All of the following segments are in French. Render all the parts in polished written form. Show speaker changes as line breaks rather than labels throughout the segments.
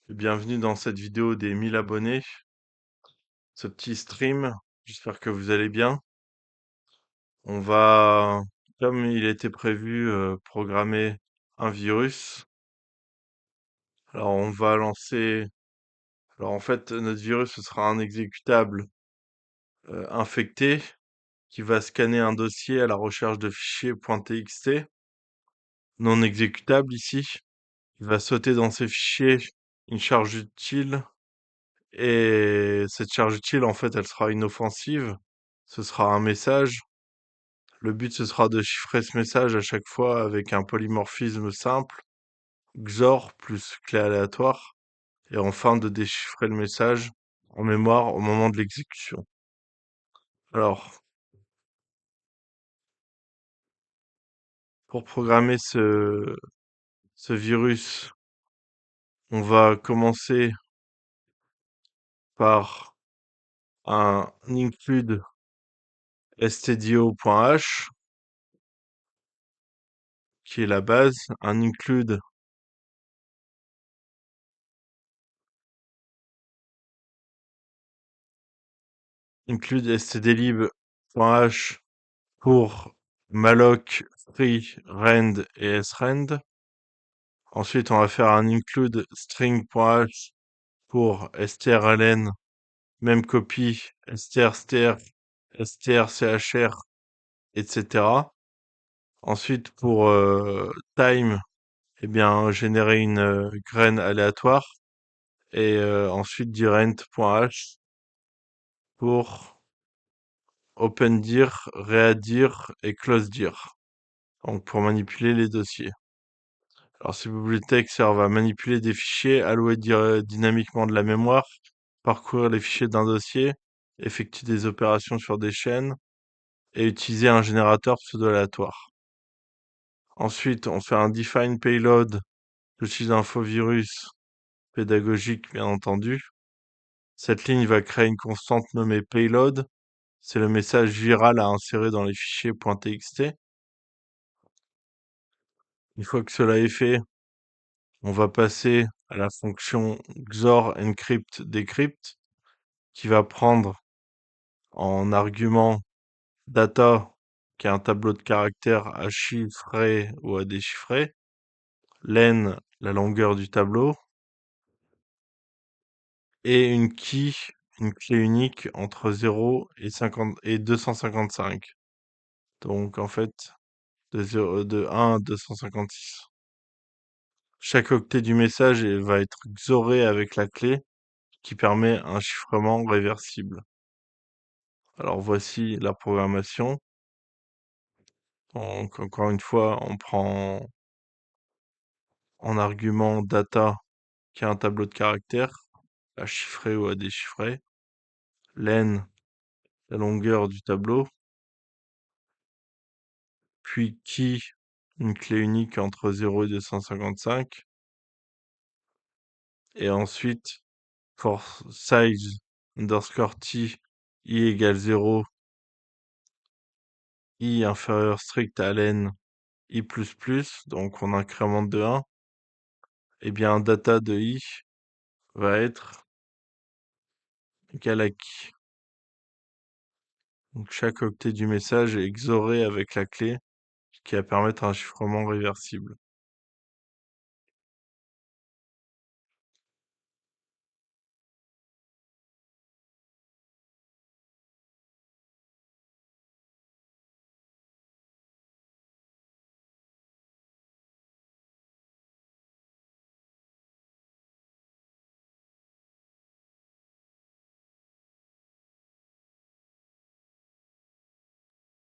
Bienvenue dans cette vidéo des 1000 abonnés, ce petit stream. J'espère que vous allez bien. On va, comme il était prévu, programmer un virus. Alors on va lancer. Alors en fait, notre virus, ce sera un exécutable infecté qui va scanner un dossier à la recherche de fichiers .txt non exécutables ici. Il va sauter dans ces fichiers une charge utile. Et cette charge utile, en fait, elle sera inoffensive. Ce sera un message. Le but, ce sera de chiffrer ce message à chaque fois avec un polymorphisme simple, XOR plus clé aléatoire, et enfin de déchiffrer le message en mémoire au moment de l'exécution. Alors, pour programmer ce virus, on va commencer par un include stdio.h qui est la base, un include stdlib.h pour malloc, free, rend et srend. Ensuite, on va faire un include string.h pour strln, même copie, strstr, strchr, etc. Ensuite, pour time, eh bien, générer une graine aléatoire. Et ensuite, dirent.h pour opendir, readir et closedir. Donc, pour manipuler les dossiers. Alors, ces bibliothèques servent à manipuler des fichiers, allouer dynamiquement de la mémoire, parcourir les fichiers d'un dossier, effectuer des opérations sur des chaînes et utiliser un générateur pseudo-aléatoire. Ensuite, on fait un define payload. J'utilise un faux virus pédagogique, bien entendu. Cette ligne va créer une constante nommée payload. C'est le message viral à insérer dans les fichiers .txt. Une fois que cela est fait, on va passer à la fonction XOR encrypt decrypt qui va prendre en argument data, qui est un tableau de caractères à chiffrer ou à déchiffrer, len, la longueur du tableau, et une key, une clé unique entre 0 et 50 et 255. Donc en fait, de 1 à 256. Chaque octet du message va être xoré avec la clé qui permet un chiffrement réversible. Alors voici la programmation. Donc encore une fois, on prend en argument data, qui est un tableau de caractères, à chiffrer ou à déchiffrer, len, la longueur du tableau, puis key, une clé unique entre 0 et 255, et ensuite for size underscore t, i égale 0, i inférieur strict à len, i++, donc on incrémente de 1, et bien data de i va être égal à key. Donc chaque octet du message est xoré avec la clé qui va permettre un chiffrement réversible.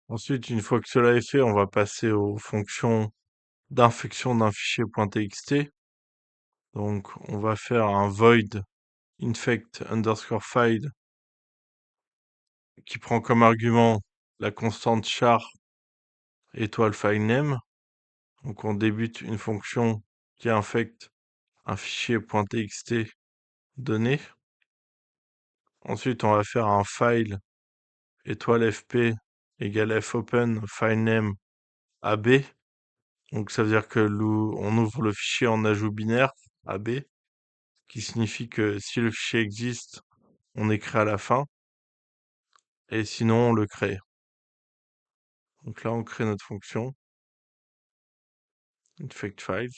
Ensuite, une fois que cela est fait, on va passer aux fonctions d'infection d'un fichier .txt. Donc, on va faire un void infect underscore file qui prend comme argument la constante char étoile filename. Donc, on débute une fonction qui infecte un fichier .txt donné. Ensuite, on va faire un file étoile fp égale fopen filename ab. Donc ça veut dire que on ouvre le fichier en ajout binaire AB. qui signifie que si le fichier existe, on écrit à la fin, et sinon on le crée. Donc là, on crée notre fonction infect files.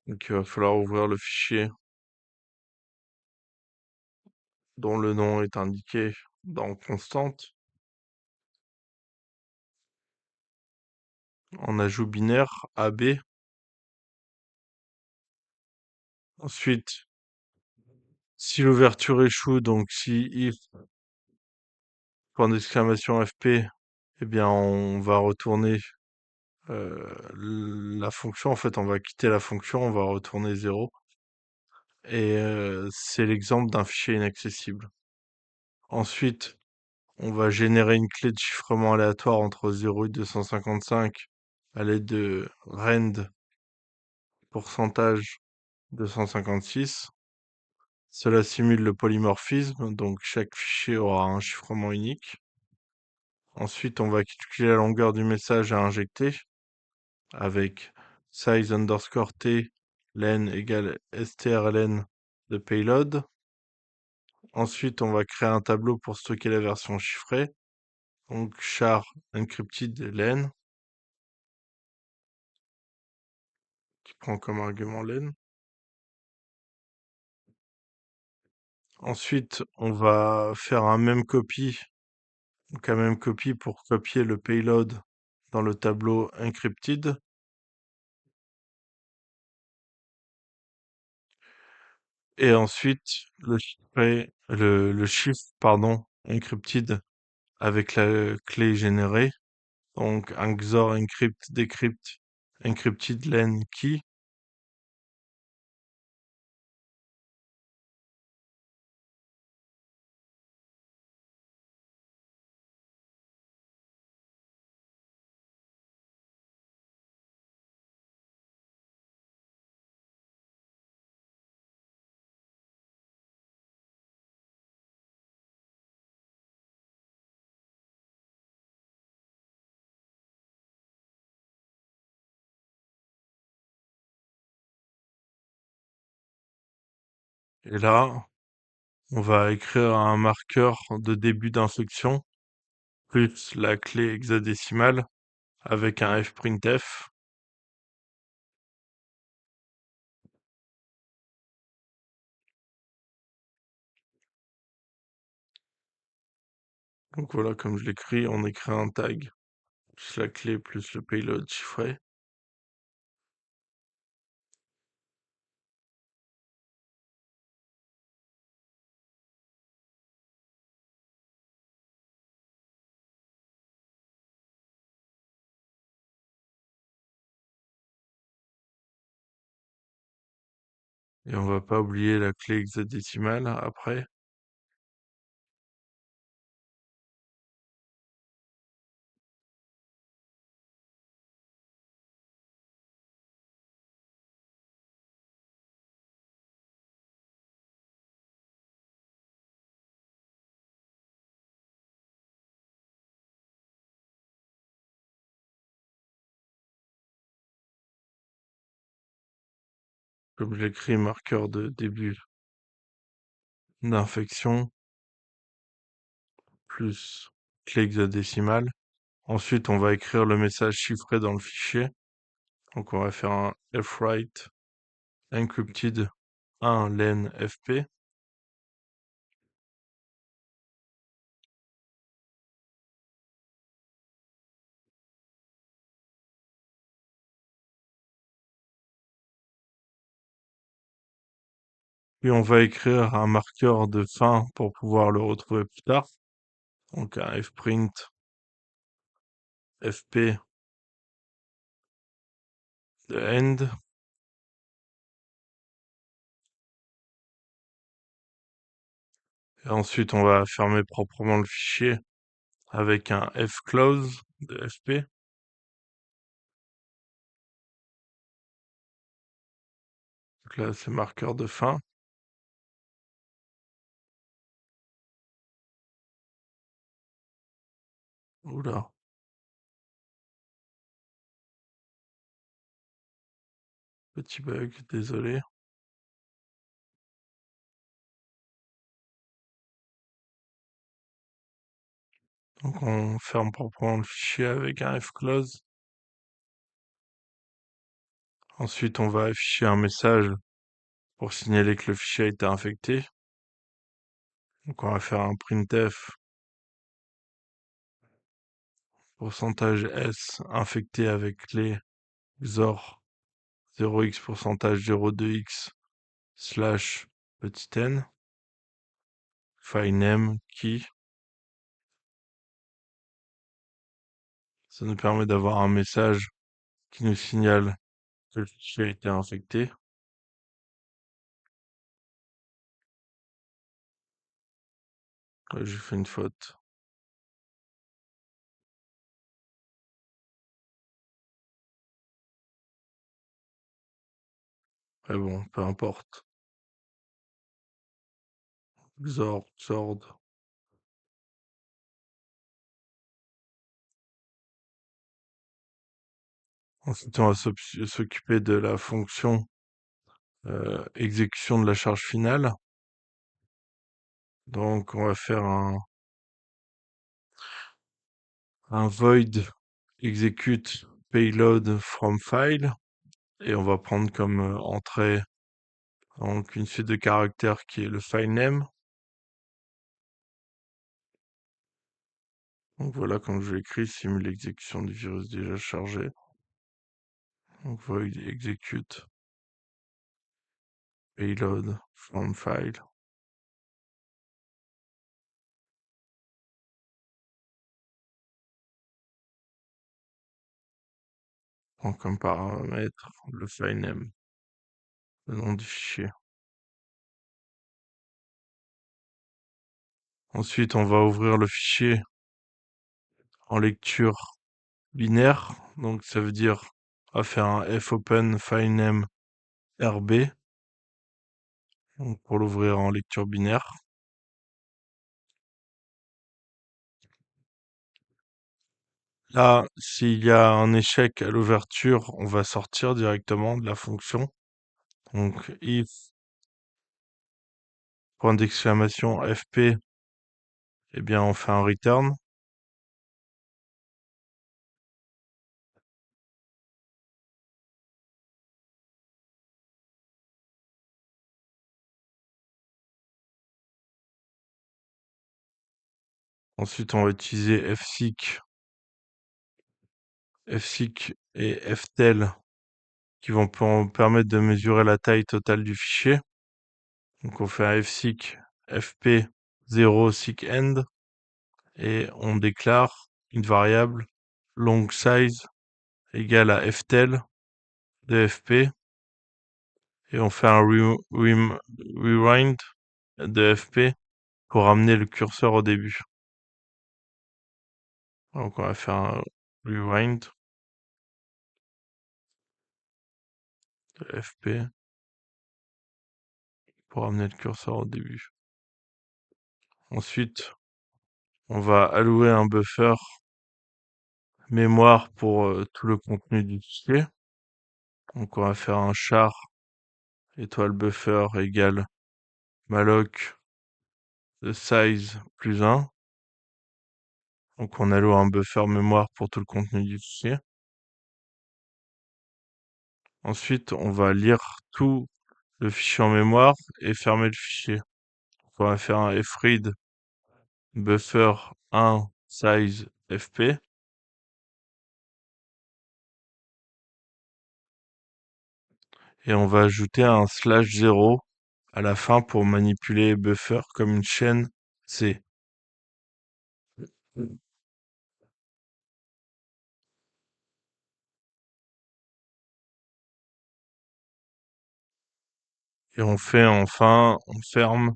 Donc il va falloir ouvrir le fichier dont le nom est indiqué dans constante en ajout binaire AB. Ensuite, si l'ouverture échoue, donc si if point d'exclamation FP, eh bien on va retourner la fonction. En fait, on va quitter la fonction, on va retourner 0. Et c'est l'exemple d'un fichier inaccessible. Ensuite, on va générer une clé de chiffrement aléatoire entre 0 et 255 à l'aide de rend pourcentage 256. Cela simule le polymorphisme, donc chaque fichier aura un chiffrement unique. Ensuite, on va calculer la longueur du message à injecter avec size underscore t len égale strlen de payload. Ensuite, on va créer un tableau pour stocker la version chiffrée. Donc char encrypted len qui prend comme argument len. Ensuite, on va faire un même copy, donc un même copy pour copier le payload dans le tableau encrypted. Et ensuite, le chiffre, pardon, encrypted avec la clé générée. Donc un XOR encrypt decrypt encrypted len key. Et là, on va écrire un marqueur de début d'instruction plus la clé hexadécimale avec un fprintf. Donc voilà, comme je l'écris, on écrit un tag plus la clé plus le payload chiffré. Et on va pas oublier la clé hexadécimale après. Comme je l'écris, marqueur de début d'infection plus clé hexadécimale. Ensuite, on va écrire le message chiffré dans le fichier. Donc on va faire un fwrite encrypted 1 len fp. Puis on va écrire un marqueur de fin pour pouvoir le retrouver plus tard. Donc un fprint fp de end. Et ensuite, on va fermer proprement le fichier avec un fclose de FP. Donc là, c'est marqueur de fin. Oula, petit bug, désolé. Donc on ferme proprement le fichier avec un fclose. Ensuite, on va afficher un message pour signaler que le fichier a été infecté. Donc on va faire un printf %s infecté avec clé XOR 0x pourcentage 02x slash petit n file name key. Ça nous permet d'avoir un message qui nous signale que le fichier a été infecté. Ouais, j'ai fait une faute. Mais bon, peu importe. XOR, XORD. Ensuite, on va s'occuper de la fonction exécution de la charge finale. Donc, on va faire un void execute payload from file et on va prendre comme entrée donc une suite de caractères qui est le file name. Donc voilà, comme je l'ai écrit, simule l'exécution du virus déjà chargé. Donc void execute payload from file. Prend comme paramètre le file name, le nom du fichier. Ensuite, on va ouvrir le fichier en lecture binaire. Donc ça veut dire on va faire un fopen filename rb donc pour l'ouvrir en lecture binaire. Là, s'il y a un échec à l'ouverture, on va sortir directement de la fonction. Donc if point d'exclamation fp, eh bien on fait un return. Ensuite, on va utiliser fseek et ftel qui vont permettre de mesurer la taille totale du fichier. Donc on fait un fseek fp 0 seek end et on déclare une variable long size égale à ftel de fp et on fait un rewind de fp pour ramener le curseur au début. Donc on va faire un rewind de fp pour ramener le curseur au début. Ensuite, on va allouer un buffer mémoire pour tout le contenu du fichier. Donc on va faire un char étoile buffer égale malloc de size plus 1. Donc on alloue un buffer mémoire pour tout le contenu du fichier. Ensuite, on va lire tout le fichier en mémoire et fermer le fichier. Donc on va faire un fread buffer 1 size fp. Et on va ajouter un /0 à la fin pour manipuler buffer comme une chaîne C. Et on fait enfin, on ferme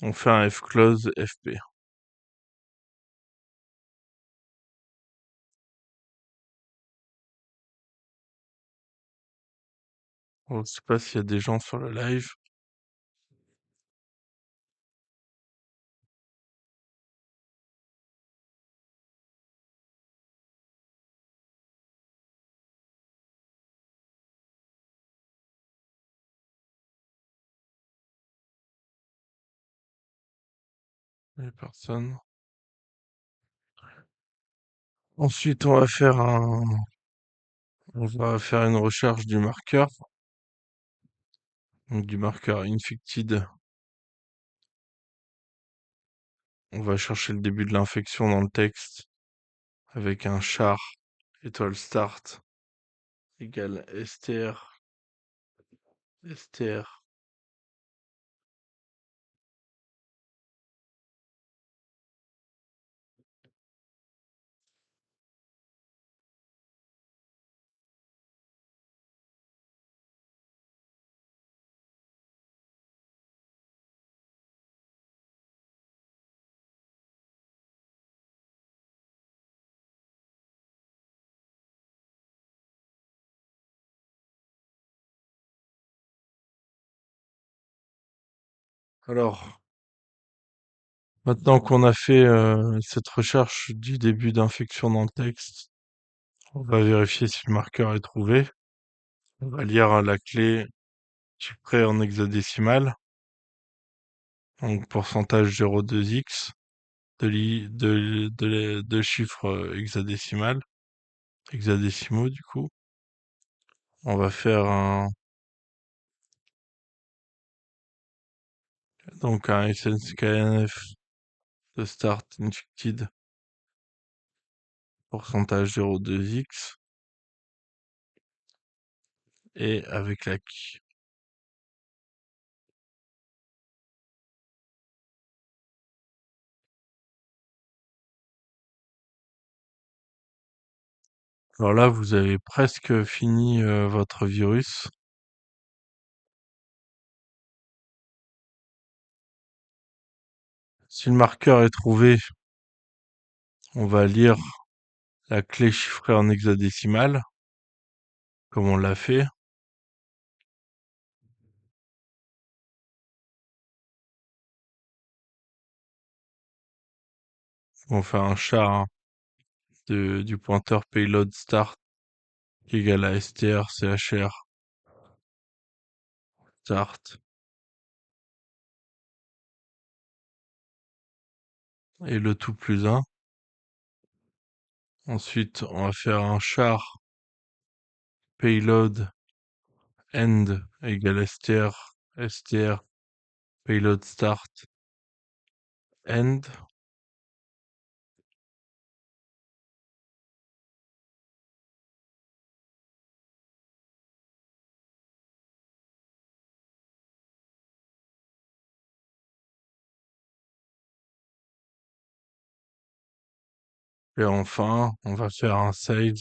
On fait un fclose fp. Je sais pas s'il y a des gens sur le live. Les personnes. Ensuite, on va faire une recherche du marqueur, donc du marqueur infected. On va chercher le début de l'infection dans le texte avec un char étoile start égale str. Alors, maintenant qu'on a fait cette recherche du début d'infection dans le texte, on va vérifier si le marqueur est trouvé. On va lire la clé chiffrée en hexadécimal, donc pourcentage 0,2x de chiffres hexadécimaux du coup. On va faire un SNSKNF de start infected pourcentage 0,2x et avec la key. Alors là, vous avez presque fini votre virus. Si le marqueur est trouvé, on va lire la clé chiffrée en hexadécimal, comme on l'a fait. On fait un char du pointeur payload start égale à str start et le tout plus 1. Ensuite, on va faire un char payload end égale str payload start end. Et enfin, on va faire un save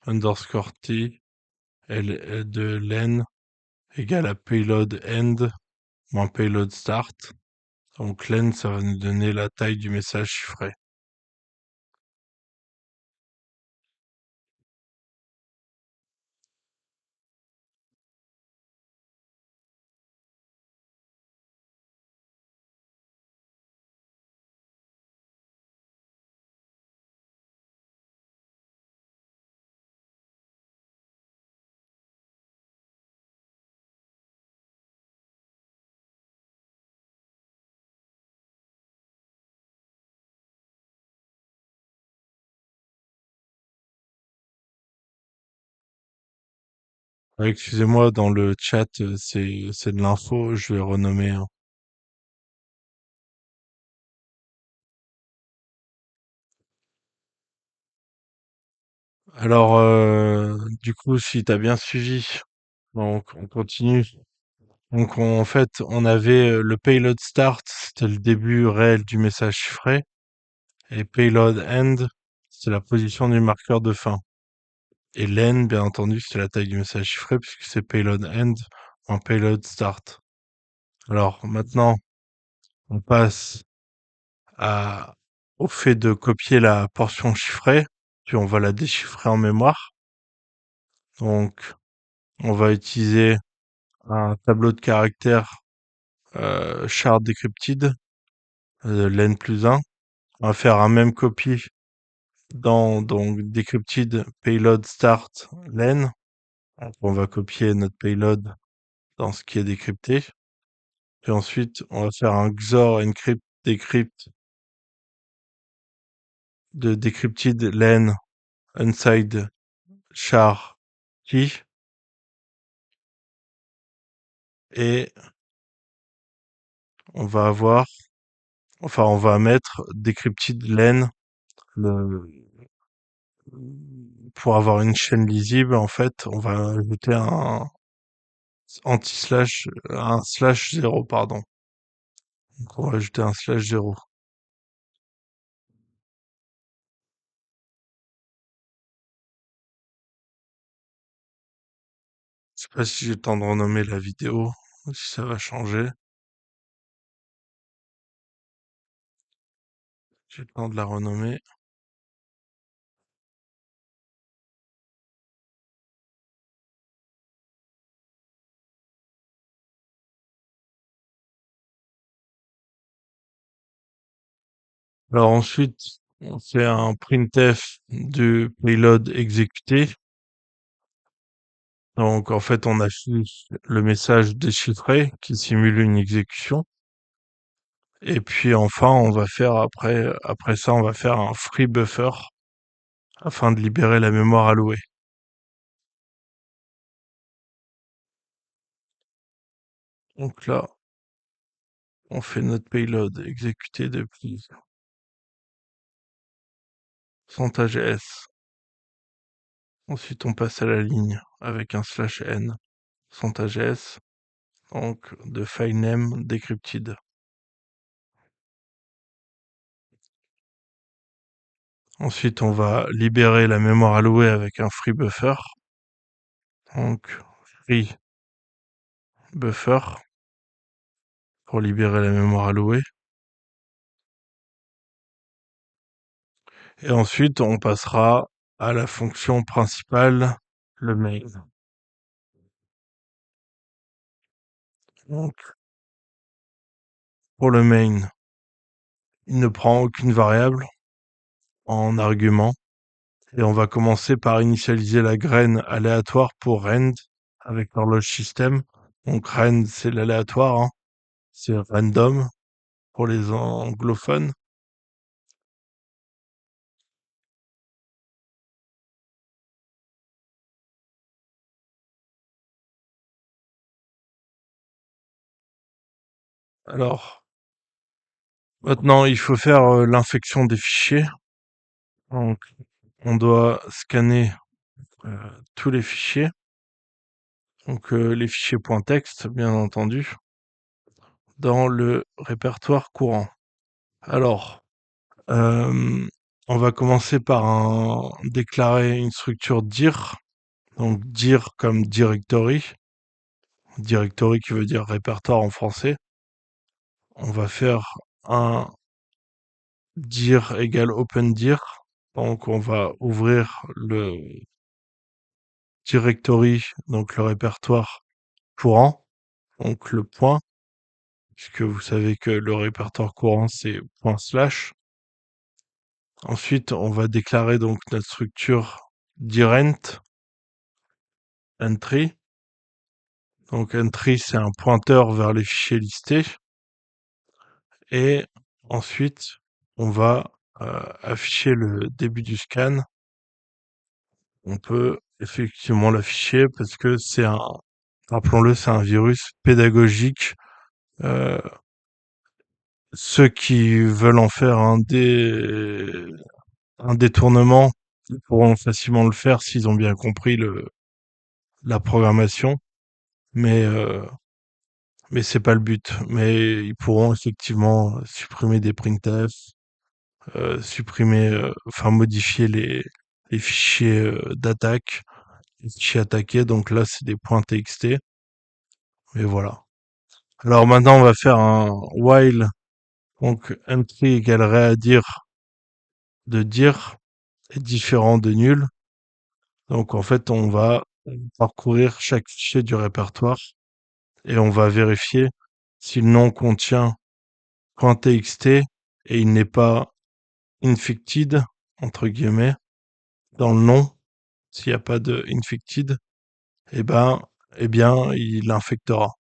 underscore t de len égale à payload end moins payload start. Donc len, ça va nous donner la taille du message chiffré. Excusez-moi, dans le chat, c'est de l'info, je vais renommer, hein. Alors, du coup, si t'as bien suivi, donc on continue. Donc en fait, on avait le payload start, c'était le début réel du message chiffré, et payload end, c'est la position du marqueur de fin. Et len, bien entendu, c'est la taille du message chiffré puisque c'est payload end en payload start. Alors maintenant, on passe à, au fait de copier la portion chiffrée, puis on va la déchiffrer en mémoire. Donc, on va utiliser un tableau de caractères char decrypted, len plus 1. On va faire un même copie dans donc decrypted payload start len. Donc, on va copier notre payload dans ce qui est décrypté. Puis ensuite, on va faire un XOR encrypt decrypt de decrypted len inside char key et on va avoir, enfin, on va mettre decrypted len le, pour avoir une chaîne lisible. En fait, on va ajouter anti-slash, un slash 0, pardon. Donc, on va ajouter un slash 0. Je sais pas si j'ai le temps de renommer la vidéo, si ça va changer. J'ai le temps de la renommer. Alors ensuite, on fait un printf du payload exécuté. Donc en fait, on affiche le message déchiffré qui simule une exécution. Et puis enfin, on va faire après ça, on va faire un free buffer afin de libérer la mémoire allouée. Donc là, on fait notre payload exécuté depuis %s. Ensuite, on passe à la ligne avec un slash n %s, donc de file name decrypted. Ensuite, on va libérer la mémoire allouée avec un free buffer. Donc, free buffer pour libérer la mémoire allouée. Et ensuite, on passera à la fonction principale, le main. Donc, pour le main, il ne prend aucune variable en argument. Et on va commencer par initialiser la graine aléatoire pour rend avec l'horloge système. Donc rand, c'est l'aléatoire, hein. C'est random pour les anglophones. Alors, maintenant, il faut faire l'infection des fichiers. Donc, on doit scanner tous les fichiers. Donc, les fichiers .text, bien entendu, dans le répertoire courant. Alors, euh, on va commencer par déclarer une structure dir. Donc, dir comme directory. Directory qui veut dire répertoire en français. On va faire un dir égale open dir. Donc, on va ouvrir le directory, donc le répertoire courant, donc le point, puisque vous savez que le répertoire courant c'est point slash. Ensuite, on va déclarer donc notre structure dirent entry. Donc entry c'est un pointeur vers les fichiers listés. Et ensuite, on va afficher le début du scan. On peut effectivement l'afficher parce que rappelons-le, c'est un virus pédagogique. Euh, Ceux qui veulent en faire un détournement, ils pourront facilement le faire s'ils ont bien compris la programmation. Mais, euh, mais c'est pas le but. Mais ils pourront effectivement supprimer des printf, enfin modifier les fichiers d'attaque, les fichiers attaqués. Donc là, c'est des points .txt. Mais voilà. Alors maintenant, on va faire un while Donc entry égalerait à dire de dire est différent de nul. Donc en fait, on va parcourir chaque fichier du répertoire et on va vérifier si le nom contient .txt et il n'est pas infected, entre guillemets, dans le nom. S'il n'y a pas de infected, eh ben, eh bien, il infectera.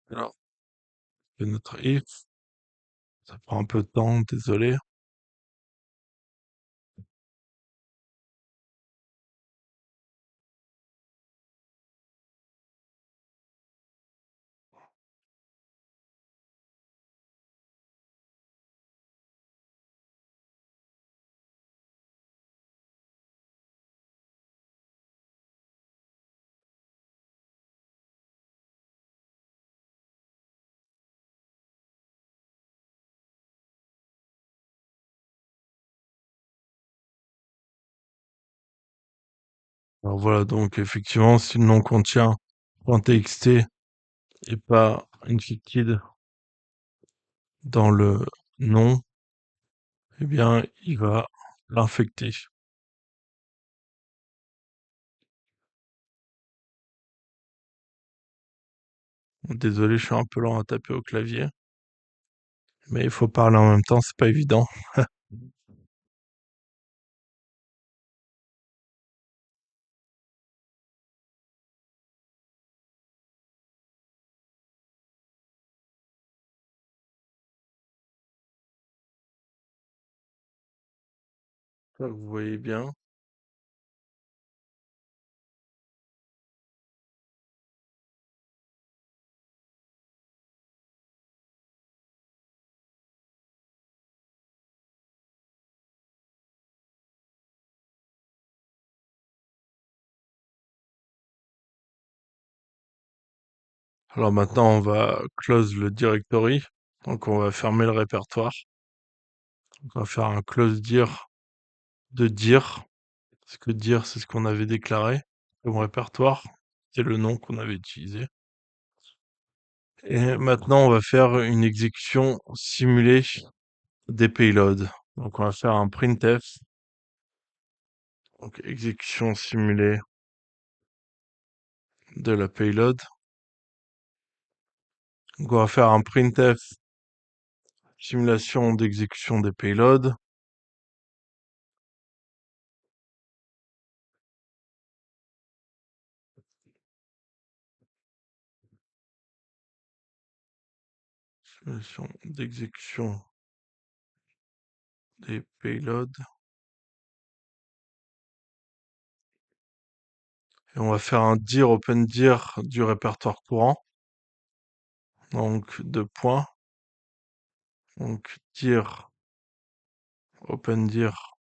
Alors, c'est notre if, ça prend un peu de temps, désolé. Alors voilà, donc effectivement, si le nom contient .txt et pas infected dans le nom, eh bien, il va l'infecter. Désolé, je suis un peu lent à taper au clavier, mais il faut parler en même temps, c'est pas évident. J'espère que vous voyez bien. Alors maintenant, on va close le directory. Donc on va fermer le répertoire. On va faire un close dir de dir. Parce que dir, c'est ce qu'on avait déclaré comme répertoire. C'est le nom qu'on avait utilisé. Et maintenant, on va faire une exécution simulée des payloads. Donc on va faire un printf. Donc exécution simulée de la payload. Donc on va faire un printf simulation d'exécution des payloads. Simulation d'exécution des payloads. Et on va faire un dir open dir du répertoire courant. Donc deux points. Donc dir open dir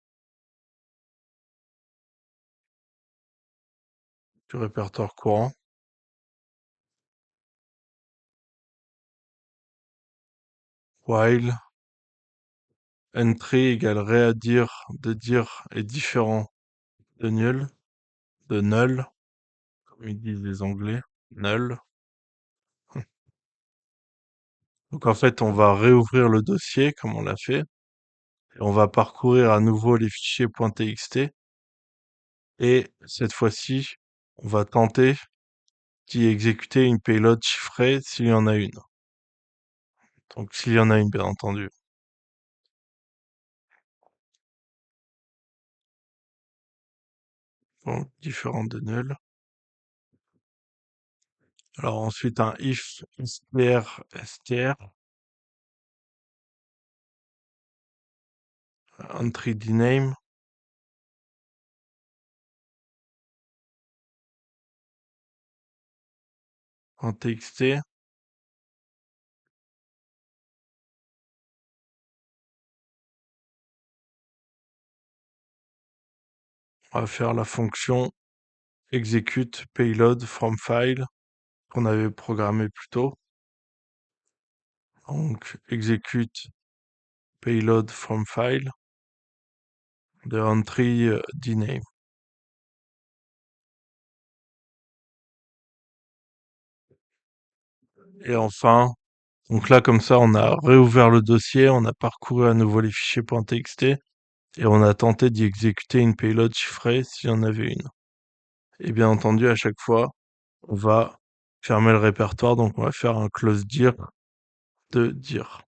du répertoire courant. While entry égalerait à dire de dire est différent de nul, de null, comme ils disent les Anglais, null. Donc en fait, on va réouvrir le dossier comme on l'a fait, et on va parcourir à nouveau les fichiers .txt, et cette fois-ci, on va tenter d'y exécuter une payload chiffrée s'il y en a une. Donc s'il y en a une, bien entendu. Donc différente de null. Alors ensuite un if str entry dname .txt. On va faire la fonction execute payload from file qu'on avait programmé plus tôt. Donc execute payload from file, the entry dname. Et enfin, donc là, comme ça, on a réouvert le dossier, on a parcouru à nouveau les fichiers .txt et on a tenté d'y exécuter une payload chiffrée s'il y en avait une. Et bien entendu, à chaque fois, on va fermer le répertoire, donc on va faire un close dir de dir.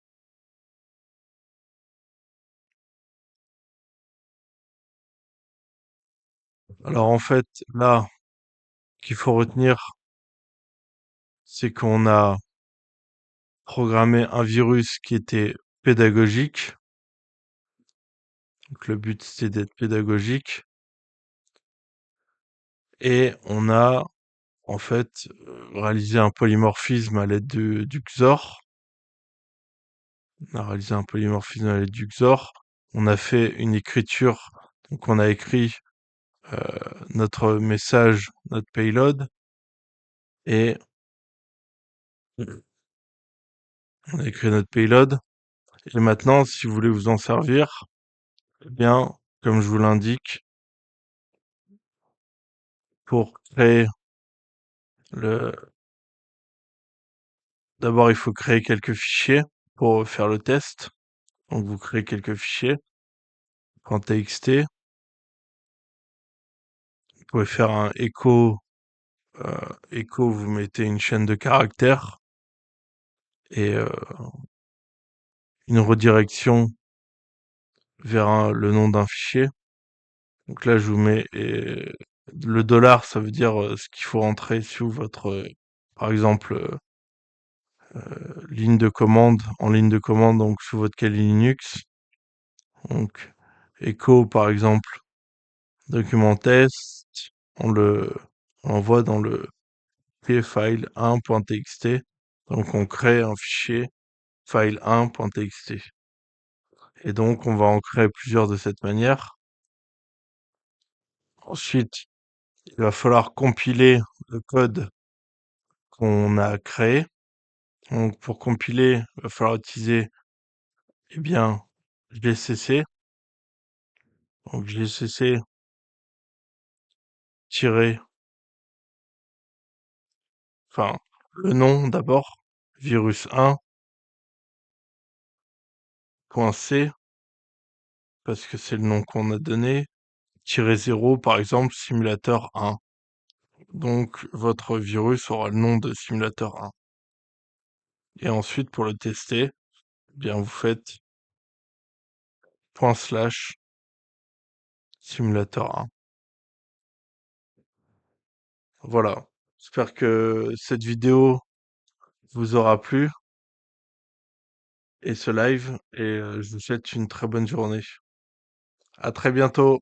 Alors en fait, là, ce qu'il faut retenir, c'est qu'on a programmé un virus qui était pédagogique. Donc le but, c'est d'être pédagogique. Et on a en fait réalisé un polymorphisme à l'aide du XOR. On a réalisé un polymorphisme à l'aide du XOR. On a fait une écriture, donc on a écrit euh, notre message, notre payload, et on a écrit notre payload. Et maintenant, si vous voulez vous en servir, eh bien, comme je vous l'indique, pour créer le, d'abord il faut créer quelques fichiers pour faire le test. Donc vous créez quelques fichiers. .txt, vous pouvez faire un echo, vous mettez une chaîne de caractères et une redirection vers le nom d'un fichier. Donc là, je vous mets le dollar, ça veut dire ce qu'il faut rentrer sous votre, par exemple, ligne de commande, en ligne de commande, donc sous votre Kali Linux. Donc echo, par exemple, document test, on le on l'envoie dans le file 1.txt. Donc on crée un fichier file 1.txt. Et donc on va en créer plusieurs de cette manière. Ensuite, il va falloir compiler le code qu'on a créé. Donc pour compiler, il va falloir utiliser bien gcc. Donc gcc enfin le nom d'abord, virus1.c, parce que c'est le nom qu'on a donné, -0 par exemple simulateur 1. Donc votre virus aura le nom de simulateur 1. Et ensuite pour le tester, bien vous faites /simulateur 1. Voilà. J'espère que cette vidéo vous aura plu et ce live et je vous souhaite une très bonne journée. À très bientôt.